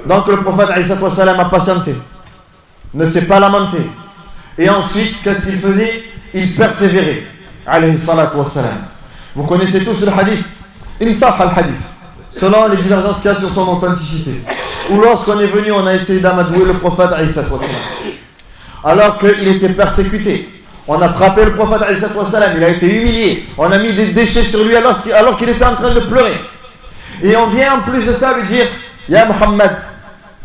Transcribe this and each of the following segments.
Donc le prophète a patienté, ne s'est pas lamenté. Et ensuite, qu'est-ce qu'il faisait? Il persévérait. Vous connaissez tous le hadith. Insah al-hadith, selon les divergences qu'il y a sur son authenticité. Ou lorsqu'on est venu, on a essayé d'amadouer le prophète alors qu'il était persécuté. On a frappé le prophète, il a été humilié. On a mis des déchets sur lui alors qu'il était en train de pleurer. Et on vient en plus de ça lui dire: Ya Muhammad,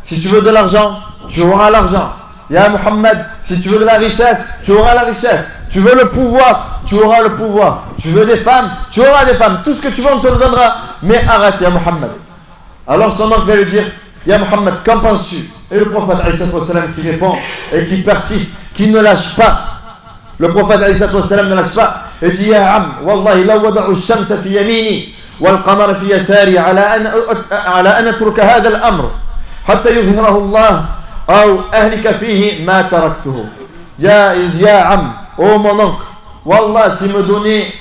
si tu veux de l'argent, tu auras l'argent. Ya Muhammad, si tu veux de la richesse, tu auras la richesse. Tu veux le pouvoir, tu auras le pouvoir. Tu veux des femmes, tu auras des femmes. Tout ce que tu veux, on te le donnera. Mais arrête, Ya Muhammad. Alors son oncle vient lui dire: Ya Muhammad, qu'en penses-tu? Et le prophète qui répond et qui persiste, qui ne lâche pas. Le prophète ne lâche pas et dit: Ya Am, Wallahi, law wada'u ash-shamsa fi yamini wal qamara fi yasari ala an atruka hadha al-amr hatta yuzhirahu Allah aw ahlika fihi ma taraktuhu. Ya Am, oh mon oncle, Wallah, s'il me donnait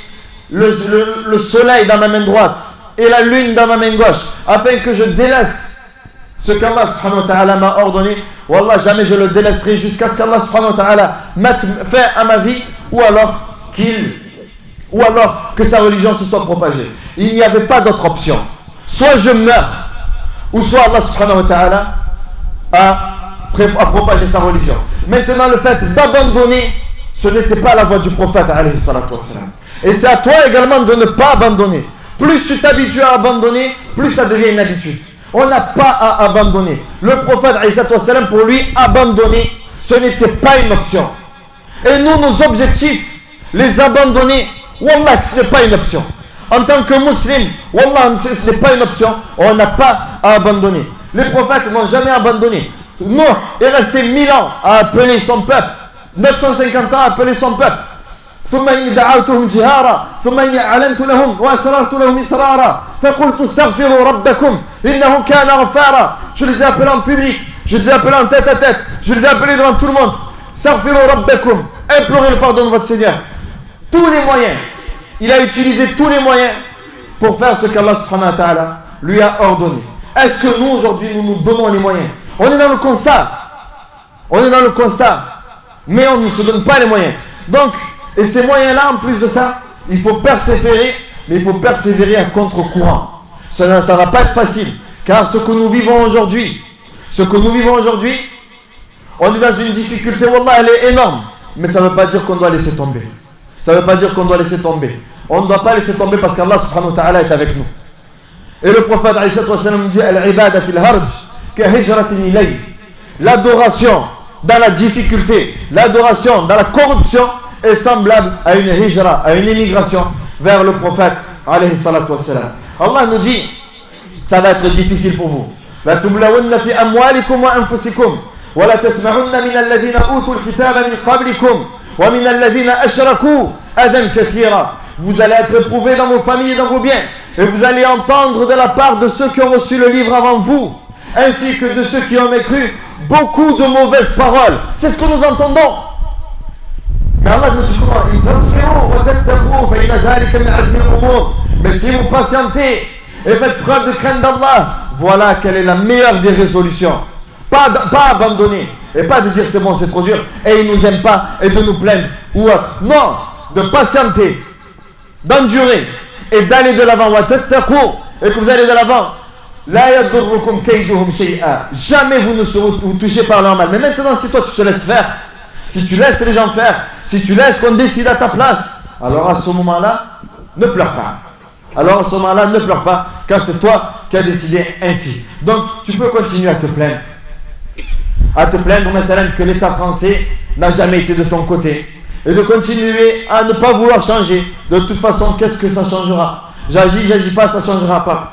le soleil dans ma main droite et la lune dans ma main gauche afin que je délaisse ce qu'Allah subhanahu wa ta'ala m'a ordonné, Wallah, jamais je le délaisserai jusqu'à ce qu'Allah subhanahu wa ta'ala mette fin à ma vie, ou alors que sa religion se soit propagée. Il n'y avait pas d'autre option. Soit je meurs, ou soit Allah subhanahu wa ta'ala a propagé sa religion. Maintenant, le fait d'abandonner, ce n'était pas la voie du prophète alayhi salatu wassalam. Et c'est à toi également de ne pas abandonner. Plus tu t'habitues à abandonner, plus ça devient une habitude. On n'a pas à abandonner. Le prophète, pour lui, abandonner, ce n'était pas une option. Et nous, nos objectifs, les abandonner, Wallah, ce n'est pas une option. En tant que musulman, Wallah, ce n'est pas une option. On n'a pas à abandonner. Les prophètes n'ont jamais abandonné. Nuh est resté 1000 ans à appeler son peuple. 950 ans à appeler son peuple. ثم إني دعوتهم جهارا ثم إني أعلنت لهم وأسررت لهم إسرارا فقلت استغفروا ربكم إنه كان غفارا. Je les ai appelés en public, je les ai appelés en tête à tête, je les ai appelés devant tout le monde. استغفروا ربكم, implorez le pardon de votre Seigneur. Tous les moyens, il a utilisé tous les moyens pour faire ce qu'Allah subhanahu wa ta'ala lui a ordonné. Est-ce que nous aujourd'hui nous nous donnons les moyens? On est dans le constat, mais on ne se donne pas les moyens. Donc, et ces moyens-là, en plus de ça, il faut persévérer, mais il faut persévérer à contre-courant. Ça ne va pas être facile, car ce que nous vivons aujourd'hui, on est dans une difficulté, wallah, elle est énorme, mais ça ne veut pas dire qu'on doit laisser tomber. On ne doit pas laisser tomber parce qu'Allah subhanahu wa ta'ala est avec nous. Et le prophète alayhi sallam dit: Al-ibada fil harj ka hijratin ilay. L'adoration dans la difficulté, l'adoration dans la corruption est semblable à une hijra, à une immigration vers le prophète alayhi salatu wassalam. Allah nous dit: ça va être difficile pour vous. La tublawunna fi amwalikum wa anfusikum wa la tasma'unna min alladhina utul kitaba min qablikum wa min alladhina ashraku adan kathira. Vous allez être éprouvés dans vos familles et dans vos biens, et vous allez entendre de la part de ceux qui ont reçu le livre avant vous, ainsi que de ceux qui ont mécru, beaucoup de mauvaises paroles. C'est ce que nous entendons. Mais Allah nous dit comment? Mais si vous patientez et faites preuve de crainte d'Allah, voilà quelle est la meilleure des résolutions. Pas abandonner et pas de dire c'est bon, c'est trop dur et il nous aime pas et de nous plaindre ou autre. Non, de patienter, d'endurer et d'aller de l'avant. Et que vous allez de l'avant. Jamais vous ne serez touchés par leur mal. Mais maintenant, si toi tu te laisses faire, si tu laisses les gens faire, si tu laisses qu'on décide à ta place, alors à ce moment-là, ne pleure pas. Car c'est toi qui as décidé ainsi. Donc, tu peux continuer à te plaindre. Maintenant, que l'État français n'a jamais été de ton côté. Et de continuer à ne pas vouloir changer. De toute façon, qu'est-ce que ça changera? J'agis pas, ça ne changera pas.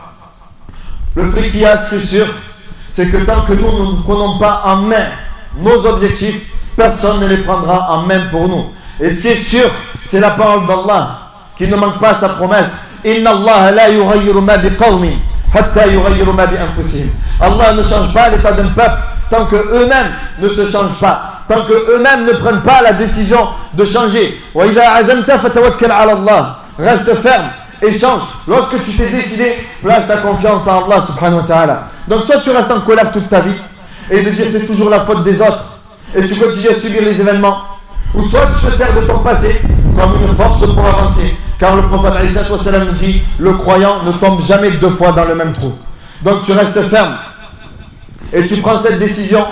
Le truc qu'il y a, c'est sûr, c'est que tant que nous ne prenons pas en main nos objectifs, personne ne les prendra en main pour nous. Et c'est sûr, c'est la parole d'Allah qui ne manque pas sa promesse. Inna Allah la yughayyiru ma biqawmin hatta yughayyiru ma bi anfusihim. Allah ne change pas l'état d'un peuple tant que eux-mêmes ne se changent pas, tant que eux-mêmes ne prennent pas la décision de changer. Wa idha azamta fatawakkal ala Allah. Reste ferme et change. Lorsque tu t'es décidé, place ta confiance en Allah subhanahu wa ta'ala. Donc soit tu restes en colère toute ta vie et de dire c'est toujours la faute des autres et tu continues à subir les événements, ou soit tu te sers de ton passé comme une force pour avancer. Car le prophète alayhi salatu wa salam nous dit, le croyant ne tombe jamais 2 fois dans le même trou. Donc tu restes ferme et tu prends cette décision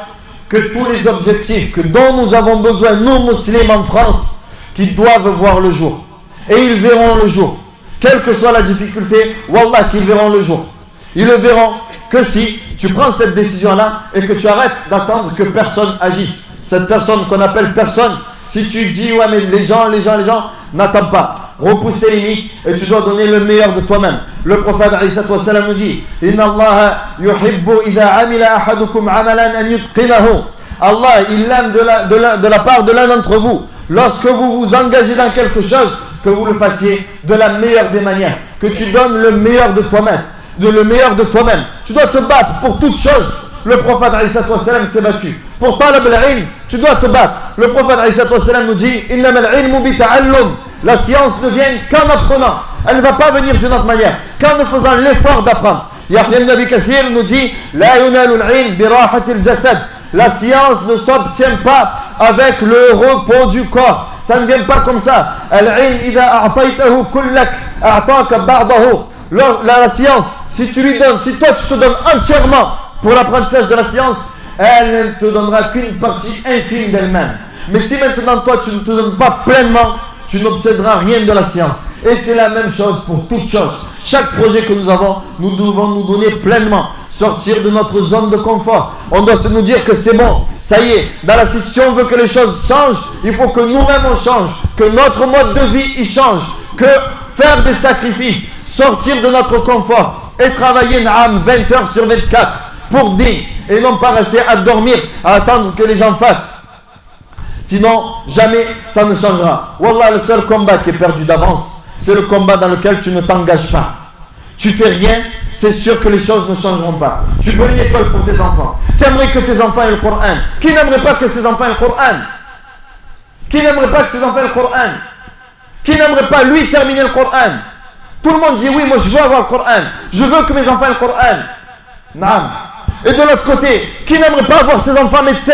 que tous les objectifs dont nous avons besoin, nous musulmans en France, qui doivent voir le jour. Et ils verront le jour. Quelle que soit la difficulté, wallah qu'ils verront le jour. Ils le verront que si tu prends cette décision-là et que tu arrêtes d'attendre que personne agisse. Cette personne qu'on appelle personne, si tu dis ouais mais les gens, n'attends pas. Repousse les limites et tu dois donner le meilleur de toi-même. Le prophète alayhi salatu wa salam nous dit, Inna Allah yuhibbu idha amila ahadukum amalan an yutqinahu. Allah, il aime de la part de l'un d'entre vous, lorsque vous vous engagez dans quelque chose, que vous le fassiez de la meilleure des manières, que tu donnes le meilleur de toi-même, Tu dois te battre pour toute chose. Le prophète alayhi salatu wa salam s'est battu. Pour talab al-ilm, tu dois te battre. Le prophète alayhi salatu wa salam nous dit, Innama al-ilmu bi ta'allum. La science ne vient qu'en apprenant. Elle ne va pas venir d'une autre manière, qu'en ne faisant l'effort d'apprendre. Yahya ibn Abi Kathir nous dit, La yunalu al-ilm bi rahati al-jasad. La science ne s'obtient pas avec le repos du corps. Ça ne vient pas comme ça. Al-ilm idha a'taytahu kullak a'taka ba'dahu. La science, si tu lui donnes, si toi tu te donnes entièrement pour l'apprentissage de la science, elle ne te donnera qu'une partie infime d'elle-même. Mais si maintenant toi tu ne te donnes pas pleinement, tu n'obtiendras rien de la science. Et c'est la même chose pour toute chose. Chaque projet que nous avons, nous devons nous donner pleinement. Sortir de notre zone de confort. On doit se nous dire que c'est bon, ça y est. Si on veut que les choses changent, il faut que nous-mêmes on change, que notre mode de vie il change, que faire des sacrifices, sortir de notre confort et travailler 20 heures sur 24 pour dire, et non pas rester à dormir, à attendre que les gens fassent. Sinon, jamais ça ne changera. Wallah, le seul combat qui est perdu d'avance, c'est le combat dans lequel tu ne t'engages pas. Tu fais rien, c'est sûr que les choses ne changeront pas. Tu veux une école pour tes enfants. Tu aimerais que tes enfants aient le Coran. Qui n'aimerait pas que ses enfants aient le Coran? Qui n'aimerait pas que ses enfants aient le Coran? Qui n'aimerait pas lui terminer le Coran? Tout le monde dit oui, moi je veux avoir le Coran. Je veux que mes enfants aient le Coran. Naam. Et de l'autre côté, qui n'aimerait pas avoir ses enfants médecins?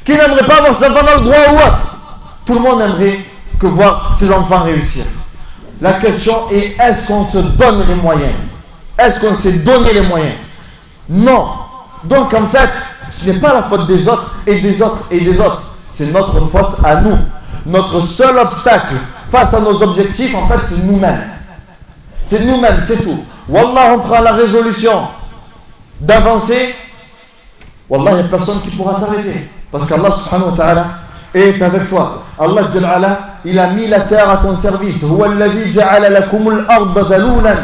Qui n'aimerait pas avoir ses enfants dans le droit ou autre? Tout le monde aimerait que voir ses enfants réussir. La question est, est-ce qu'on se donne les moyens? Est-ce qu'on s'est donné les moyens? Non. Donc en fait, ce n'est pas la faute des autres et des autres et des autres. C'est notre faute à nous. Notre seul obstacle face à nos objectifs, en fait, c'est nous-mêmes. C'est nous-mêmes, c'est tout. Wallah, on prend la résolution d'avancer. Wallah, il n'y a personne qui pourra t'arrêter. Parce qu'Allah subhanahu wa ta'ala est avec toi. Allah Jalla ala, il a mis la terre à ton service. Huwa alladhi ja'ala lakumul arda zalulan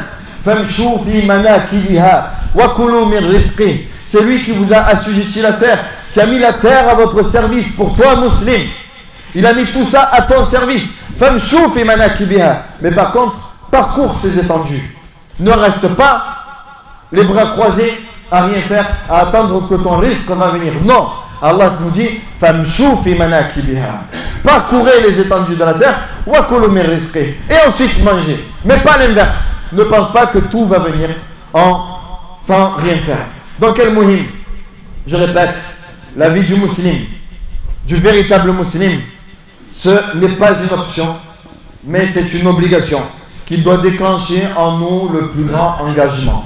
famshu fi manakibiha wa kulu min rizqih. C'est lui qui vous a assujetti la terre, qui a mis la terre à votre service pour toi musulman. Il a mis tout ça à ton service. Famshu fi manakibiha. Mais par contre, parcours ces étendues. Ne reste pas les bras croisés à rien faire, à attendre que ton risque va venir. Non. Allah nous dit famshu fi manakibiha. Parcourez les étendues de la terre wa kulu min rizqih. Et ensuite mangez. Mais pas l'inverse. Ne pense pas que tout va venir sans rien faire. Donc el muhim, je répète, la vie du musulman, du véritable musulman, ce n'est pas une option, mais c'est une obligation qui doit déclencher en nous le plus grand engagement.